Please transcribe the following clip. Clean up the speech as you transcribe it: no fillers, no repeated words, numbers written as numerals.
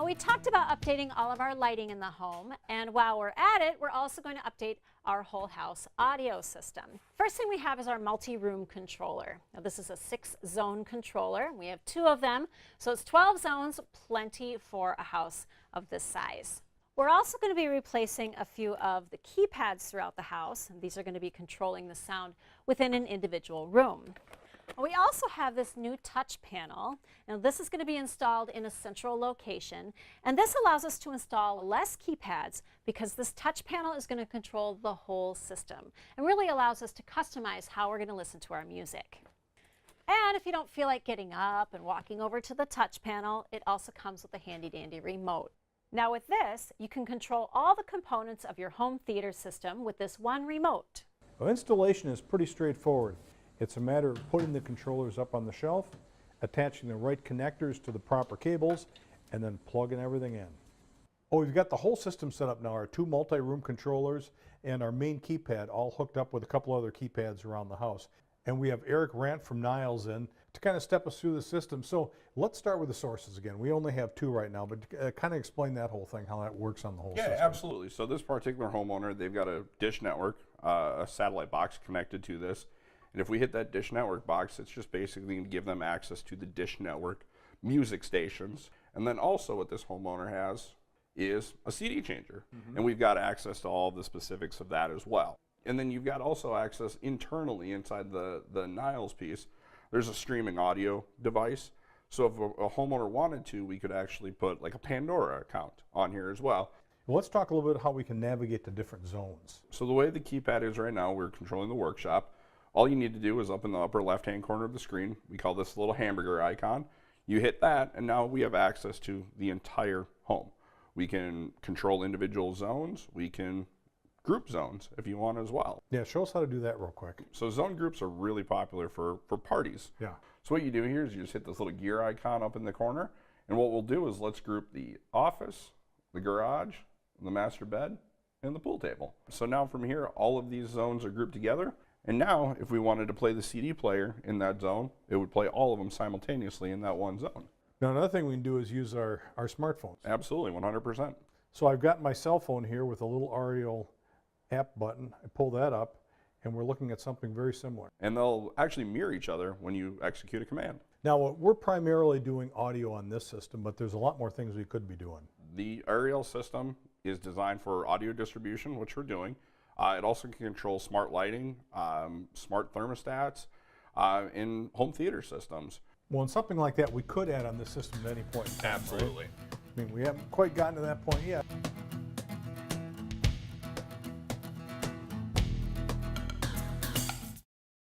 we talked about updating all of our lighting in the home, and while we're at it, we're also going to update our whole house audio system. First thing we have is our multi-room controller. Now this is a 6-zone controller. We have 2 of them, so it's 12 zones, plenty for a house of this size. We're also going to be replacing a few of the keypads throughout the house, and these are going to be controlling the sound within an individual room. We also have this new touch panel. Now this is going to be installed in a central location, and this allows us to install less keypads because this touch panel is going to control the whole system and really allows us to customize how we're going to listen to our music. And if you don't feel like getting up and walking over to the touch panel, it also comes with a handy-dandy remote. Now with this, you can control all the components of your home theater system with this one remote. Well, installation is pretty straightforward. It's a matter of putting the controllers up on the shelf, attaching the right connectors to the proper cables, and then plugging everything in. Oh, we've got the whole system set up now, our 2 multi-room controllers and our main keypad all hooked up with a couple other keypads around the house. And we have Eric Randt from Niles in to kind of step us through the system. So let's start with the sources again. We only have 2 right now, but kind of explain that whole thing, how that works on the whole system. Yeah, absolutely. So this particular homeowner, they've got a dish network, a satellite box connected to this. And if we hit that dish network box, it's just basically going to give them access to the dish network music stations. And then also what this homeowner has is a CD changer. And we've got access to all of the specifics of that as well. And then you've got also access internally inside the Niles piece. There's a streaming audio device. So if a homeowner wanted to, we could actually put like a Pandora account on here as well. Well, let's talk a little bit how we can navigate the different zones. So the way the keypad is right now, we're controlling the workshop. All you need to do is up in the upper left-hand corner of the screen, we call this little hamburger icon. You hit that, and now we have access to the entire home. We can control individual zones. We can group zones if you want as well. Yeah, show us how to do that real quick. So zone groups are really popular for parties. Yeah. So what you do here is you just hit this little gear icon up in the corner, and what we'll do is let's group the office, the garage, the master bed, and the pool table. So now from here, all of these zones are grouped together. And now, if we wanted to play the CD player in that zone, it would play all of them simultaneously in that one zone. Now, another thing we can do is use our smartphones. Absolutely, 100%. So I've got my cell phone here with a little Auriel app button. I pull that up, and we're looking at something very similar. And they'll actually mirror each other when you execute a command. Now, we're primarily doing audio on this system, but there's a lot more things we could be doing. The Auriel system is designed for audio distribution, which we're doing. It also can control smart lighting, smart thermostats, and home theater systems. Well, and something like that we could add on this system at any point in time, Absolutely. right? I mean, we haven't quite gotten to that point yet.